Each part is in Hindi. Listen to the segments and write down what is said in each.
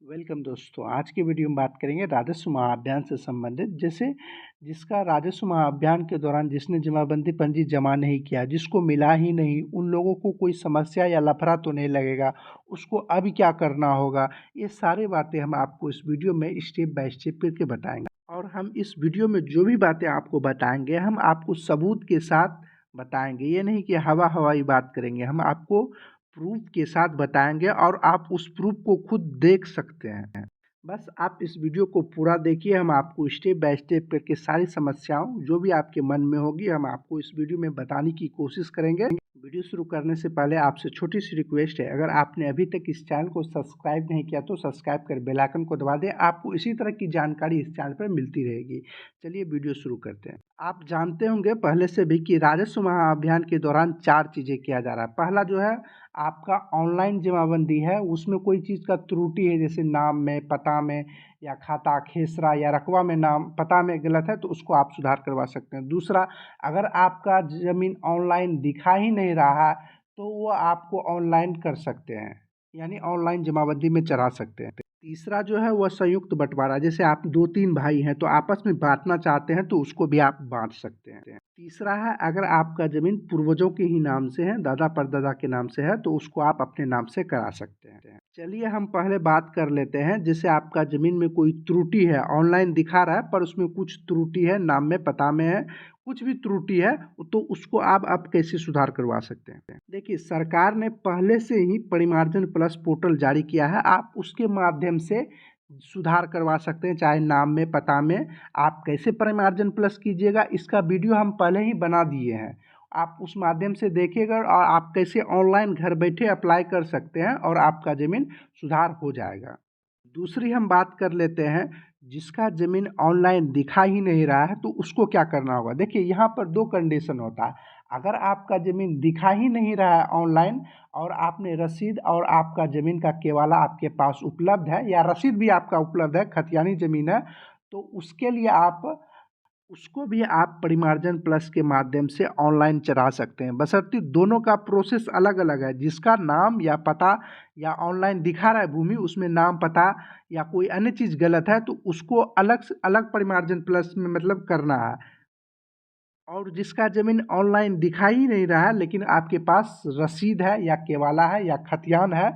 वेलकम दोस्तों। आज की वीडियो में बात करेंगे राजस्व महाअभियान से संबंधित। जैसे जिसका राजस्व महाअभियान के दौरान जिसने जमाबंदी पंजी जमा नहीं किया, जिसको मिला ही नहीं, उन लोगों को कोई समस्या या लफड़ा तो नहीं लगेगा, उसको अब क्या करना होगा, ये सारी बातें हम आपको इस वीडियो में स्टेप बाय स्टेप करके बताएंगे। और हम इस वीडियो में जो भी बातें आपको बताएंगे हम आपको सबूत के साथ बताएंगे। ये नहीं कि हवा हवाई बात करेंगे, हम आपको प्रूफ के साथ बताएंगे और आप उस प्रूफ को खुद देख सकते हैं। बस आप इस वीडियो को पूरा देखिए। हम आपको स्टेप बाय स्टेप करके सारी समस्याओं जो भी आपके मन में होगी हम आपको इस वीडियो में बताने की कोशिश करेंगे। वीडियो शुरू करने से पहले आपसे छोटी सी रिक्वेस्ट है, अगर आपने अभी तक इस चैनल को सब्सक्राइब नहीं किया तो सब्सक्राइब कर बेल आइकन को दबा दें। आपको इसी तरह की जानकारी इस चैनल पर मिलती रहेगी। चलिए वीडियो शुरू करते हैं। आप जानते होंगे पहले से भी कि राजस्व महाअभियान के दौरान 4 चीज़ें किया जा रहा है। पहला जो है आपका ऑनलाइन जमाबंदी है, उसमें कोई चीज़ का त्रुटि है, जैसे नाम में, पता में या खाता खेसरा या रकबा में नाम पता में गलत है तो उसको आप सुधार करवा सकते हैं। दूसरा, अगर आपका ज़मीन ऑनलाइन दिखा ही नहीं रहा है तो वो आपको ऑनलाइन कर सकते हैं, यानी ऑनलाइन जमाबंदी में चढ़ा सकते हैं। तीसरा जो है वह संयुक्त बंटवारा, जैसे आप 2-3 भाई हैं तो आपस में बांटना चाहते हैं तो उसको भी आप बांट सकते हैं। तीसरा है, अगर आपका ज़मीन पूर्वजों के ही नाम से है, दादा परदादा के नाम से है, तो उसको आप अपने नाम से करा सकते हैं। चलिए हम पहले बात कर लेते हैं। जैसे आपका ज़मीन में कोई त्रुटि है, ऑनलाइन दिखा रहा है पर उसमें कुछ त्रुटि है, नाम में पता में है, कुछ भी त्रुटि है, तो उसको आप कैसे सुधार करवा सकते हैं। देखिए, सरकार ने पहले से ही परिमार्जन प्लस पोर्टल जारी किया है, आप उसके माध्यम से सुधार करवा सकते हैं। चाहे नाम में, पता में, आप कैसे परिमार्जन प्लस कीजिएगा इसका वीडियो हम पहले ही बना दिए हैं। आप उस माध्यम से देखिएगा और आप कैसे ऑनलाइन घर बैठे अप्लाई कर सकते हैं और आपका ज़मीन सुधार हो जाएगा। दूसरी हम बात कर लेते हैं, जिसका ज़मीन ऑनलाइन दिखा ही नहीं रहा है तो उसको क्या करना होगा। देखिए, यहाँ पर 2 कंडीशन होता है। अगर आपका ज़मीन दिखा ही नहीं रहा है ऑनलाइन और आपने रसीद और आपका ज़मीन का केवाला आपके पास उपलब्ध है या रसीद भी आपका उपलब्ध है, खतियानी ज़मीन है, तो उसके लिए उसको भी आप परिमार्जन प्लस के माध्यम से ऑनलाइन चढ़ा सकते हैं, बशर्ते दोनों का प्रोसेस अलग अलग है। जिसका नाम या पता या ऑनलाइन दिखा रहा है भूमि, उसमें नाम पता या कोई अन्य चीज़ गलत है तो उसको अलग से अलग परिमार्जन प्लस में मतलब करना है। और जिसका ज़मीन ऑनलाइन दिखा ही नहीं रहा है लेकिन आपके पास रसीद है या केवाला है या खतियान है,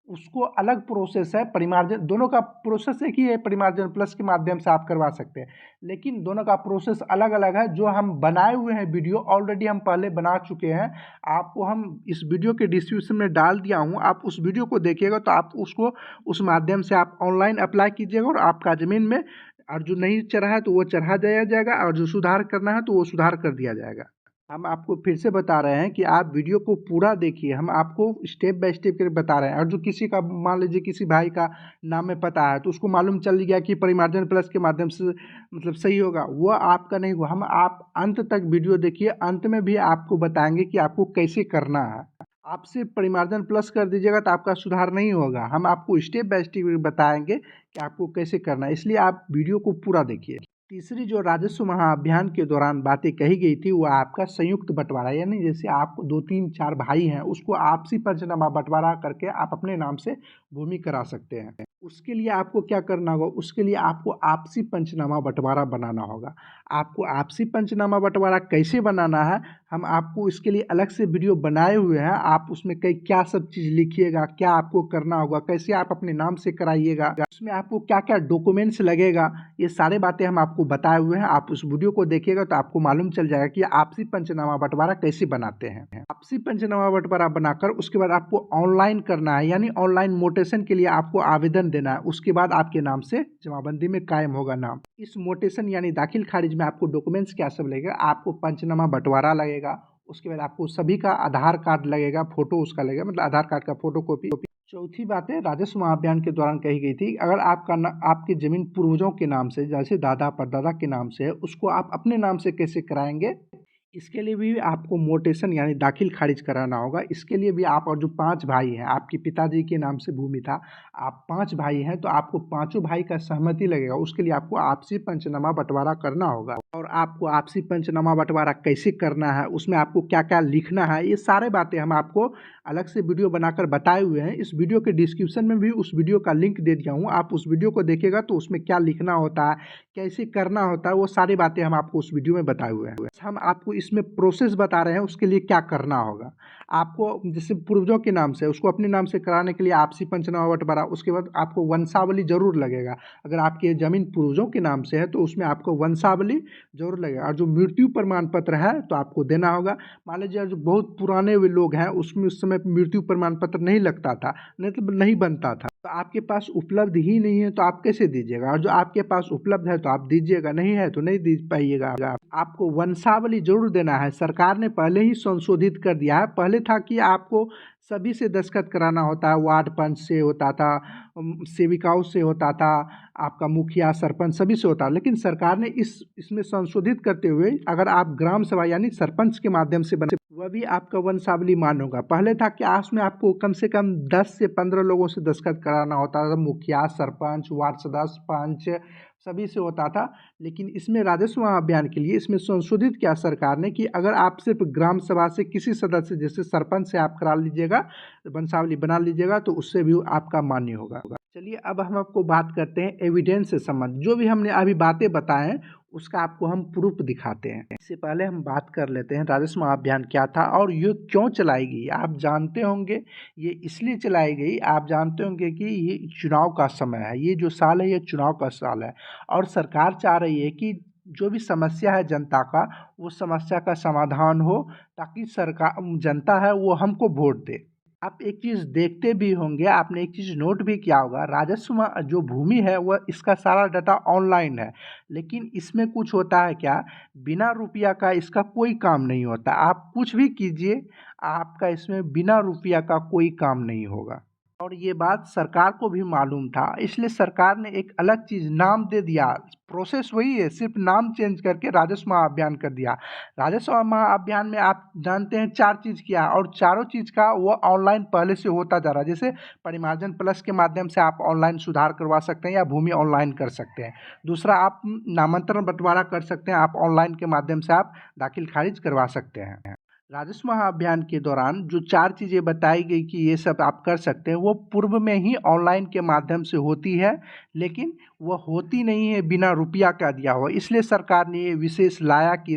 उसको अलग प्रोसेस है। परिमार्जन दोनों का प्रोसेस एक ही है, परिमार्जन प्लस के माध्यम से आप करवा सकते हैं, लेकिन दोनों का प्रोसेस अलग अलग है। जो हम बनाए हुए हैं वीडियो ऑलरेडी हम पहले बना चुके हैं, आपको हम इस वीडियो के डिस्क्रिप्शन में डाल दिया हूँ। आप उस वीडियो को देखिएगा तो आप उसको उस माध्यम से आप ऑनलाइन अप्लाई कीजिएगा और आपका ज़मीन में और जो नहीं चढ़ा है तो वो चढ़ा दिया जाएगा और जो सुधार करना है तो वो सुधार कर दिया जाएगा। हम आपको फिर से बता रहे हैं कि आप वीडियो को पूरा देखिए, हम आपको स्टेप बाय स्टेप करके बता रहे हैं। और जो किसी का मान लीजिए किसी भाई का नाम में पता है तो उसको मालूम चल गया कि परिमार्जन प्लस के माध्यम से मतलब सही होगा, वो आपका नहीं हुआ। हम आप अंत तक वीडियो देखिए, अंत में भी आपको बताएंगे कि आपको कैसे करना है। आप सिर्फ परिमार्जन प्लस कर दीजिएगा तो आपका सुधार नहीं होगा। हम आपको स्टेप बाय स्टेप बताएंगे कि आपको कैसे करना है, इसलिए आप वीडियो को पूरा देखिए। तीसरी जो राजस्व महाअभियान के दौरान बातें कही गई थी वो आपका संयुक्त बंटवारा, यानी जैसे आप 2-3-4 भाई हैं उसको आपसी पंचनामा बंटवारा करके आप अपने नाम से भूमि करा सकते हैं। उसके लिए आपको क्या करना होगा, उसके लिए आपको आपसी पंचनामा बंटवारा बनाना होगा। आपको आपसी पंचनामा बंटवारा कैसे बनाना है हम आपको इसके लिए अलग से वीडियो बनाए हुए हैं। आप उसमें कई क्या सब चीज़ लिखिएगा, क्या आपको करना होगा, कैसे आप अपने नाम से कराइएगा, उसमें आपको क्या क्या डॉक्यूमेंट्स लगेगा, ये सारी बातें हम आपको बताए हुए हैं। आप उस वीडियो को देखिएगा तो आपको मालूम चल जाएगा कि आपसी पंचनामा बंटवारा कैसे बनाते हैं। आपसी पंचनामा बंटवारा बनाकर उसके बाद आपको ऑनलाइन करना है, यानी ऑनलाइन मोटेशन के लिए आपको आवेदन देना है। उसके बाद आपके नाम से जमाबंदी में कायम होगा नाम। इस मोटेशन यानी दाखिल खारिज में आपको डॉक्यूमेंट्स क्या सब लगेगा, आपको पंचनामा बंटवारा लगेगा, उसके बाद आपको सभी का आधार कार्ड लगेगा, फोटो उसका लगेगा, मतलब आधार कार्ड का फोटो कॉपी। चौथी बात है राजस्व महाअभियान के दौरान कही गई थी, अगर आपकी ज़मीन पूर्वजों के नाम से जैसे दादा परदादा के नाम से है, उसको आप अपने नाम से कैसे कराएंगे, इसके लिए भी आपको मोटेशन यानी दाखिल खारिज कराना होगा। इसके लिए भी आप और जो 5 भाई हैं, आपके पिताजी के नाम से भूमि था, आप 5 भाई हैं तो आपको पाँचों भाई का सहमति लगेगा। उसके लिए आपको आपसी पंचनामा बंटवारा करना होगा और आपको आपसी पंचनामा बंटवारा कैसे करना है, उसमें आपको क्या क्या लिखना है, ये सारे बातें हम आपको अलग से वीडियो बनाकर बताए हुए हैं। इस वीडियो के डिस्क्रिप्शन में भी उस वीडियो का लिंक दे दिया हूँ, आप उस वीडियो को देखिएगा तो उसमें क्या लिखना होता है, कैसे करना होता है, वो सारी बातें हम आपको उस वीडियो में बताए हुए हैं। हम आपको इसमें प्रोसेस बता रहे हैं उसके लिए क्या करना होगा। आपको जैसे पूर्वजों के नाम से उसको अपने नाम से कराने के लिए आपसी पंचनामा बंटवारा, उसके बाद आपको वंशावली जरूर लगेगा। अगर आपकी ज़मीन पूर्वजों के नाम से है तो उसमें आपको वंशावली जरूर लगेगा। और जो मृत्यु प्रमाण पत्र है तो आपको देना होगा। मान लीजिए जो बहुत पुराने वे लोग हैं उसमें उस समय मृत्यु प्रमाण पत्र नहीं लगता था, मतलब नहीं बनता था, तो आपके पास उपलब्ध ही नहीं है तो आप कैसे दीजिएगा। और जो आपके पास उपलब्ध है तो आप दीजिएगा, नहीं है तो नहीं दे पाइएगा। आपको वंशावली जरूर देना है। सरकार ने पहले ही संशोधित कर दिया है। पहले था कि आपको सभी से दस्तखत कराना होता है, वार्ड पंच से होता था, सेविकाओं से होता था, आपका मुखिया सरपंच सभी से होता है। लेकिन सरकार ने इसमें संशोधित करते हुए अगर आप ग्राम सभा यानी सरपंच के माध्यम से बने वह भी आपका वंशावली मान होगा। पहले था कि उसमें आपको कम से कम 10 से 15 लोगों से दस्तखत कराना होता था, मुखिया सरपंच वार्ड सदस्य पंच सभी से होता था। लेकिन इसमें राजस्व अभियान के लिए इसमें संशोधित किया सरकार ने कि अगर आप सिर्फ ग्राम सभा से किसी सदस्य जैसे सरपंच से आप करा लीजिएगा, वंशावली बना लीजिएगा तो उससे भी आपका मान्य होगा। चलिए अब हम आपको बात करते हैं एविडेंस से संबंधित। जो भी हमने अभी बातें बताएं उसका आपको हम प्रूफ दिखाते हैं। इससे पहले हम बात कर लेते हैं राजस्व अभियान क्या था और ये क्यों चलाई गई। आप जानते होंगे ये इसलिए चलाई गई, आप जानते होंगे कि ये चुनाव का समय है, ये जो साल है ये चुनाव का साल है और सरकार चाह रही है कि जो भी समस्या है जनता का वो समस्या का समाधान हो, ताकि सरकार जनता है वो हमको वोट दे। आप एक चीज़ देखते भी होंगे, आपने एक चीज़ नोट भी किया होगा, राजस्व जो भूमि है वह इसका सारा डाटा ऑनलाइन है। लेकिन इसमें कुछ होता है क्या, बिना रुपया का इसका कोई काम नहीं होता। आप कुछ भी कीजिए आपका इसमें बिना रुपया का कोई काम नहीं होगा। और ये बात सरकार को भी मालूम था, इसलिए सरकार ने एक अलग चीज़ नाम दे दिया। प्रोसेस वही है, सिर्फ नाम चेंज करके राजस्व महाअभियान कर दिया। राजस्व महाअभियान में आप जानते हैं 4 चीज़ किया और चारों चीज़ का वो ऑनलाइन पहले से होता जा रहा है। जैसे परिमार्जन प्लस के माध्यम से आप ऑनलाइन सुधार करवा सकते हैं या भूमि ऑनलाइन कर सकते हैं। दूसरा आप नामांतरण बंटवारा कर सकते हैं, आप ऑनलाइन के माध्यम से आप दाखिल खारिज करवा सकते हैं। राजस्व महाअभियान के दौरान जो 4 चीज़ें बताई गई कि ये सब आप कर सकते हैं वो पूर्व में ही ऑनलाइन के माध्यम से होती है, लेकिन वो होती नहीं है बिना रुपया का दिया हुआ। इसलिए सरकार ने ये विशेष लाया कि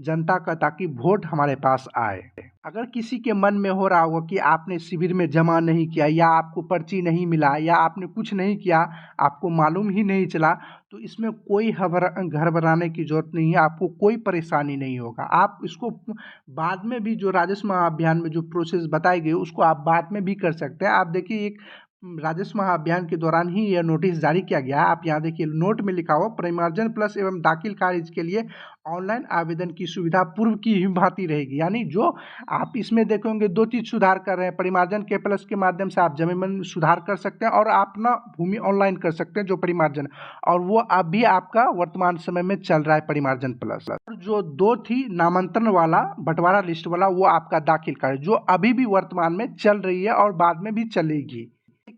जनता का ताकि वोट हमारे पास आए। अगर किसी के मन में हो रहा होगा कि आपने शिविर में जमा नहीं किया या आपको पर्ची नहीं मिला या आपने कुछ नहीं किया, आपको मालूम ही नहीं चला, तो इसमें कोई घबराने की ज़रूरत नहीं है, आपको कोई परेशानी नहीं होगा। आप इसको बाद में भी जो राजस्व अभियान में जो प्रोसेस बताई गई उसको आप बाद में भी कर सकते हैं। आप देखिए एक राजस्व अभियान के दौरान ही यह नोटिस जारी किया गया है। आप यहाँ देखिए नोट में लिखा हुआ परिमार्जन प्लस एवं दाखिल खारिज के लिए ऑनलाइन आवेदन की सुविधा पूर्व की ही भांति रहेगी। यानी जो आप इसमें देखेंगे 2 चीज़ सुधार कर रहे हैं, परिमार्जन के प्लस के माध्यम से आप जमीन सुधार कर सकते हैं और आप अपना भूमि ऑनलाइन कर सकते हैं जो परिमार्जन, और वो अभी आपका वर्तमान समय में चल रहा है परिमार्जन प्लस। और जो 2 थी नामांतरण वाला बंटवारा लिस्ट वाला वो आपका दाखिल खारिज जो अभी भी वर्तमान में चल रही है और बाद में भी चलेगी।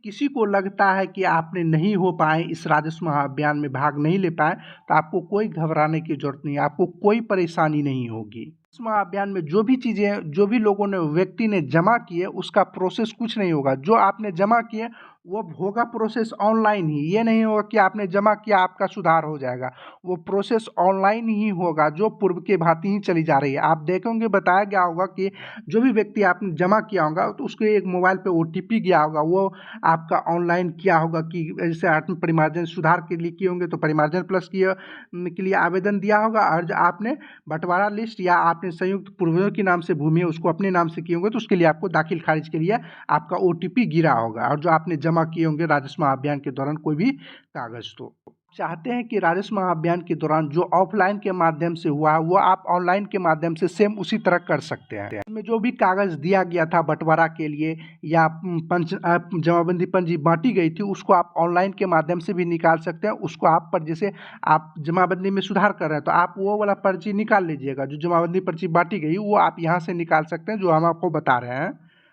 किसी को लगता है कि आपने नहीं हो पाए, इस राजस्व अभियान में भाग नहीं ले पाए, तो आपको कोई घबराने की जरूरत नहीं है, आपको कोई परेशानी नहीं होगी। राजस्व अभियान में जो भी चीज़ें जो भी लोगों ने व्यक्ति ने जमा किए उसका प्रोसेस कुछ नहीं होगा। जो आपने जमा किए वो होगा प्रोसेस ऑनलाइन ही। ये नहीं होगा कि आपने जमा किया आपका सुधार हो जाएगा, वो प्रोसेस ऑनलाइन ही होगा जो पूर्व के भांति ही चली जा रही है। आप देखेंगे बताया गया होगा कि जो भी व्यक्ति आपने जमा किया होगा तो उसके एक मोबाइल पे OTP गया होगा, वो आपका ऑनलाइन किया होगा कि जैसे आत्म परिमार्जन सुधार के लिए किए होंगे तो परिमार्जन प्लस के लिए आवेदन दिया होगा, और जो आपने बंटवारा लिस्ट या आपने संयुक्त पूर्वजों के नाम से भूमि है उसको अपने नाम से किए होंगे तो उसके लिए आपको दाखिल खारिज के लिए आपका OTP गिरा होगा। और जो आपने जमा किए होंगे राजस्व अभियान के दौरान कोई भी कागज, तो चाहते हैं कि राजस्व अभियान के दौरान जो ऑफलाइन के माध्यम से हुआ वो आप ऑनलाइन के माध्यम से सेम उसी तरह कर सकते हैं। इसमें जो भी कागज दिया गया था बंटवारा के लिए या जमाबंदी पंजी बांटी गई थी उसको आप ऑनलाइन के माध्यम से भी निकाल सकते हैं। उसको आप पर जैसे आप जमाबंदी में सुधार कर रहे हैं तो आप वो वाला पर्ची निकाल लीजिएगा, जो जमाबंदी पर्ची बांटी गई वो आप यहाँ से निकाल सकते हैं जो हम आपको बता रहे हैं।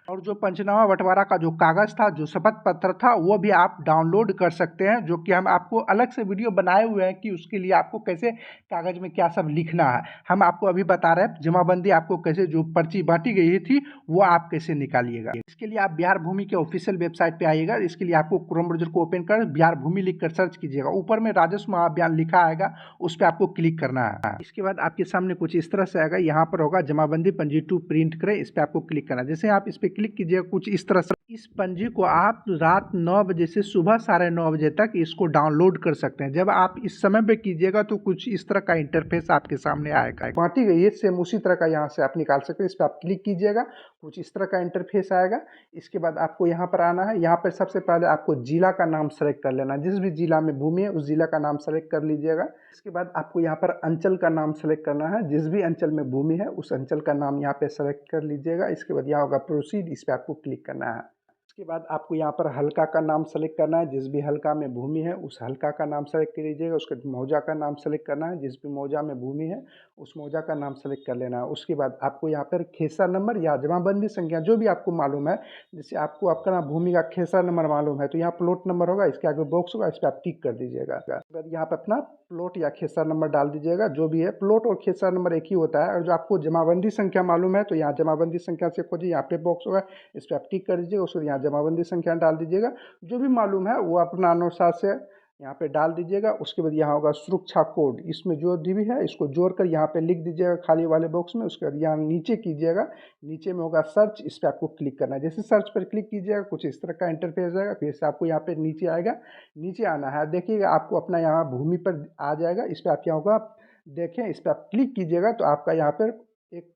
और जो पंचनामा बंटवारा का जो कागज़ था, जो शपथ पत्र था, वो भी आप डाउनलोड कर सकते हैं, जो कि हम आपको अलग से वीडियो बनाए हुए हैं कि उसके लिए आपको कैसे कागज़ में क्या सब लिखना है। हम आपको अभी बता रहे हैं जमाबंदी आपको कैसे, जो पर्ची बांटी गई थी वो आप कैसे निकालिएगा। इसके लिए आप बिहार भूमि के ऑफिशियल वेबसाइट पे आइएगा। इसके लिए आपको क्रोम ब्राउज़र को ओपन कर बिहार भूमि लिख कर सर्च कीजिएगा। ऊपर में राजस्व महाअभियान लिखा आएगा, उस पर आपको क्लिक करना है। इसके बाद आपके सामने कुछ इस तरह से आएगा, यहाँ पर होगा जमाबंदी पंजी 2 प्रिंट करें, इस पर आपको क्लिक करना है। जैसे आप इस पर क्लिक कीजिएगा, कुछ इस तरह से इस पंजी को आप रात 9 बजे से सुबह 9:30 बजे तक इसको डाउनलोड कर सकते हैं। जब आप इस समय पे कीजिएगा तो कुछ इस तरह का इंटरफेस आपके सामने आएगा। बांटी गई है सेम उसी तरह का यहाँ से आप निकाल सकते हैं। इस पर आप क्लिक कीजिएगा, कुछ इस तरह का इंटरफेस आएगा। इसके बाद आपको यहाँ पर आना है। यहाँ पर सबसे पहले आपको जिला का नाम सेलेक्ट कर लेना है। जिस भी जिला में भूमि है उस जिला का नाम सेलेक्ट कर लीजिएगा। इसके बाद आपको यहाँ पर अंचल का नाम सेलेक्ट करना है। जिस भी अंचल में भूमि है उस अंचल का नाम यहाँ पे सेलेक्ट कर लीजिएगा। इसके बाद यहाँ होगा प्रोसीड, इस पर आपको क्लिक करना है। इसके बाद आपको यहाँ पर हल्का का नाम सेलेक्ट करना है। जिस भी हल्का में भूमि है उस हल्का का नाम सेलेक्ट कर लीजिएगा। उसके बाद मौजा का नाम सेलेक्ट करना है। जिस भी मौजा में भूमि है उस मौजा का नाम सेलेक्ट कर लेना है। उसके बाद आपको यहाँ पर खेसरा नंबर या जमाबंदी संख्या जो भी आपको मालूम है, जैसे आपको आपका ना भूमि का खेसरा नंबर मालूम है तो यहाँ प्लॉट नंबर होगा, इसके आगे बॉक्स होगा, इस पर आप टिक कर दीजिएगा। उसके बाद यहाँ पर अपना प्लॉट या खेसरा नंबर डाल दीजिएगा। जो भी है प्लॉट और खेसरा नंबर एक ही होता है। और जो आपको जमाबंदी संख्या मालूम है तो यहाँ जमाबंदी संख्या से खोजिए, यहाँ पे बॉक्स होगा, इस पर आप टिक कर दीजिएगा। उसके यहाँ जमाबंदी संख्या डाल दीजिएगा। जो भी मालूम है वो अपना अनुसार से यहाँ पे डाल दीजिएगा। उसके बाद यहाँ होगा सुरक्षा कोड, इसमें जो भी है इसको जोड़कर यहाँ पे लिख दीजिएगा खाली वाले बॉक्स में। उसके बाद यहाँ नीचे कीजिएगा, नीचे में होगा सर्च, इस पर आपको क्लिक करना है। जैसे सर्च पर क्लिक कीजिएगा कुछ इस तरह का इंटरफेस आएगा। फिर से आपको यहाँ पे नीचे आएगा, नीचे आना है, देखिएगा आपको अपना यहाँ भूमि पर आ जाएगा। इस पर आप यहाँ होगा देखें, इस पर आप क्लिक कीजिएगा तो आपका यहाँ पर एक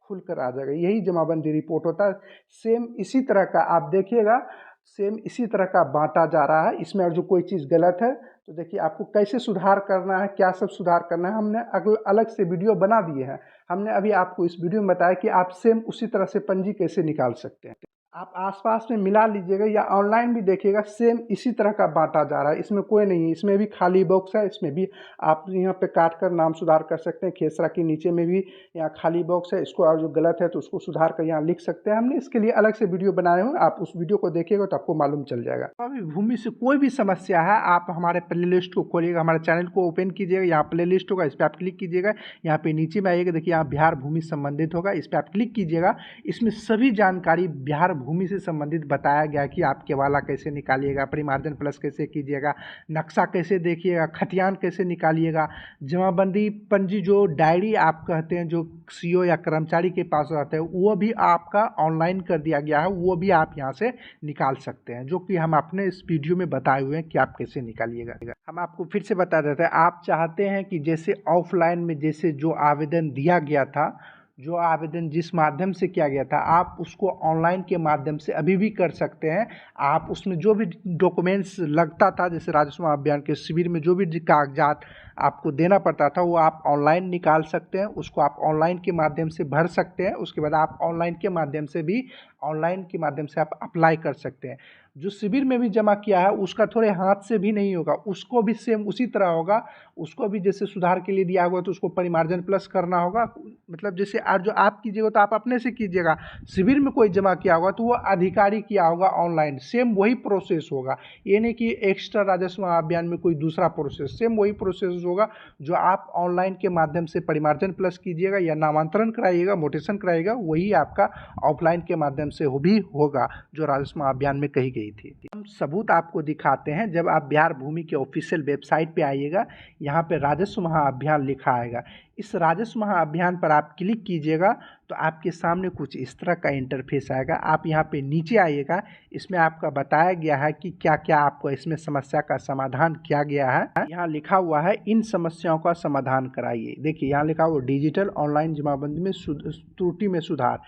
खुलकर आ जाएगा। यही जमाबंदी रिपोर्ट होता है। सेम इसी तरह का आप देखिएगा, सेम इसी तरह का बांटा जा रहा है। इसमें और जो कोई चीज़ गलत है तो देखिए आपको कैसे सुधार करना है, क्या सब सुधार करना है, हमने अलग से वीडियो बना दिए हैं। हमने अभी आपको इस वीडियो में बताया कि आप सेम उसी तरह से पंजी कैसे निकाल सकते हैं। आप आसपास में मिला लीजिएगा या ऑनलाइन भी देखिएगा, सेम इसी तरह का बांटा जा रहा है। इसमें कोई नहीं है, इसमें भी खाली बॉक्स है, इसमें भी आप यहाँ पे काट कर नाम सुधार कर सकते हैं। खेसरा के नीचे में भी यहाँ खाली बॉक्स है, इसको और जो गलत है तो उसको सुधार कर यहाँ लिख सकते हैं। हमने इसके लिए अलग से वीडियो बनाए हुए, आप उस वीडियो को देखिएगा तो आपको मालूम चल जाएगा। अभी भूमि से कोई भी समस्या है, आप हमारे प्ले लिस्ट को खोलिएगा, हमारे चैनल को ओपन कीजिएगा, यहाँ प्ले लिस्ट होगा, इस पर आप क्लिक कीजिएगा। यहाँ पे नीचे में आइएगा, देखिए यहाँ बिहार भूमि संबंधित होगा, इस पर आप क्लिक कीजिएगा। इसमें सभी जानकारी बिहार भूमि से संबंधित बताया गया कि आप केवाला कैसे निकालिएगा, परिमार्जन प्लस कैसे कीजिएगा, नक्शा कैसे देखिएगा, खतियान कैसे निकालिएगा, जमाबंदी पंजी जो डायरी आप कहते हैं जो सीओ या कर्मचारी के पास रहते हैं वो भी आपका ऑनलाइन कर दिया गया है, वो भी आप यहाँ से निकाल सकते हैं, जो कि हम अपने इस वीडियो में बताए हुए हैं कि आप कैसे निकालिएगा। हम आपको फिर से बता देते हैं, आप चाहते हैं कि जैसे ऑफलाइन में जैसे जो आवेदन दिया गया था, जो आवेदन जिस माध्यम से किया गया था, आप उसको ऑनलाइन के माध्यम से अभी भी कर सकते हैं। आप उसमें जो भी डॉक्यूमेंट्स लगता था, जैसे राजस्व अभियान के शिविर में जो भी कागजात आपको देना पड़ता था वो आप ऑनलाइन निकाल सकते हैं, उसको आप ऑनलाइन के माध्यम से भर सकते हैं। उसके बाद आप ऑनलाइन के माध्यम से आप अप्लाई कर सकते हैं। जो शिविर में भी जमा किया है उसका थोड़े हाथ से भी नहीं होगा, उसको भी सेम उसी तरह होगा। उसको भी जैसे सुधार के लिए दिया होगा तो उसको परिमार्जन प्लस करना होगा, मतलब जैसे आज जो आप कीजिएगा तो आप अपने से कीजिएगा। शिविर में कोई जमा किया होगा तो वो अधिकारी किया होगा ऑनलाइन, सेम वही प्रोसेस होगा। ये नहीं कि एक्स्ट्रा राजस्व अभियान में कोई दूसरा प्रोसेस, सेम वही प्रोसेस होगा जो आप ऑनलाइन के माध्यम से परिमार्जन प्लस कीजिएगा या नामांतरण कराइएगा, मोटेशन कराइएगा, वही आपका ऑफलाइन के माध्यम से भी होगा जो राजस्व अभियान में कही गई थी। हम सबूत आपको दिखाते हैं। जब आप बिहार भूमि के ऑफिशियल वेबसाइट पे आइएगा, यहाँ पे राजस्व महाअभियान लिखा आएगा। इस राजस्व महाअभियान पर आप क्लिक कीजिएगा तो आपके सामने कुछ इस तरह का इंटरफेस आएगा। आप यहाँ पे नीचे आइएगा, इसमें आपका बताया गया है कि क्या क्या आपको इसमें समस्या का समाधान किया गया है। यहाँ लिखा हुआ है इन समस्याओं का समाधान कराइए। देखिए यहाँ लिखा हुआ डिजिटल ऑनलाइन जमाबंदी में त्रुटि में सुधार,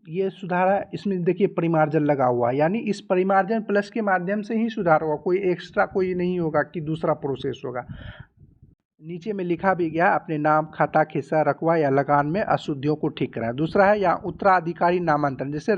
ये सुधार है। इसमें देखिए परिमार्जन लगा हुआ है, यानी इस परिमार्जन प्लस के माध्यम से ही सुधार होगा, कोई एक्स्ट्रा कोई नहीं होगा कि दूसरा प्रोसेस होगा। नीचे में लिखा भी गया अपने नाम, खाता, खिस्सा, रकबा या लगान में अशुद्धियों को ठीक कराएं। दूसरा है यहाँ उत्तराधिकारी नामांतरण, जैसे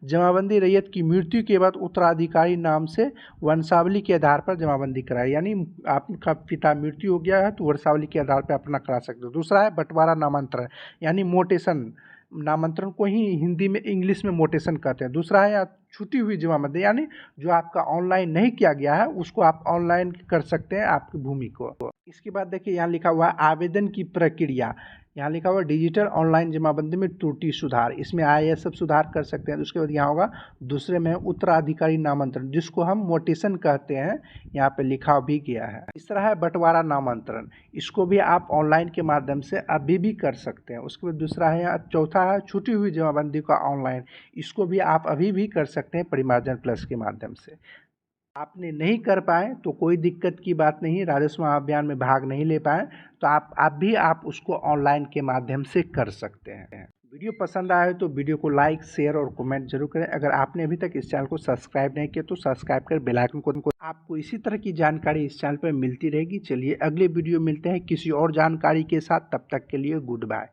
जमाबंदी रैयत की मृत्यु के बाद उत्तराधिकारी नाम से वंशावली के आधार पर जमाबंदी कराए, यानी आपका पिता मृत्यु हो गया है तो वंशावली के आधार पर अपना करा सकते हो। दूसरा है बंटवारा नामांतरण, यानी मोटेशन, नामांतरण को ही हिंदी में इंग्लिश में मोटेशन कहते हैं। दूसरा है छूटी हुई जमाबंदी, यानी जो आपका ऑनलाइन नहीं किया गया है उसको आप ऑनलाइन कर सकते हैं आपकी भूमि को। इसके बाद देखिए यहाँ लिखा हुआ है आवेदन की प्रक्रिया। यहाँ लिखा हुआ डिजिटल ऑनलाइन जमाबंदी में त्रुटि सुधार, इसमें आए ये सब सुधार कर सकते हैं। उसके बाद यहाँ होगा दूसरे में उत्तराधिकारी नामांतरण, जिसको हम मोटेशन कहते हैं, यहाँ पे लिखा भी गया है। तीसरा है बंटवारा नामांतरण, इसको भी आप ऑनलाइन के माध्यम से अभी भी कर सकते हैं। उसके बाद दूसरा है, चौथा है छूटी हुई जमाबंदी का ऑनलाइन, इसको भी आप अभी भी कर सकते हैं परिमार्जन प्लस के माध्यम से। आपने नहीं कर पाए तो कोई दिक्कत की बात नहीं, राजस्व महाअभियान में भाग नहीं ले पाए तो आप उसको ऑनलाइन के माध्यम से कर सकते हैं। वीडियो पसंद आए तो वीडियो को लाइक, शेयर और कमेंट जरूर करें। अगर आपने अभी तक इस चैनल को सब्सक्राइब नहीं किया तो सब्सक्राइब कर बेल आइकन को, आपको इसी तरह की जानकारी इस चैनल पर मिलती रहेगी। चलिए अगले वीडियो मिलते हैं किसी और जानकारी के साथ, तब तक के लिए गुड बाय।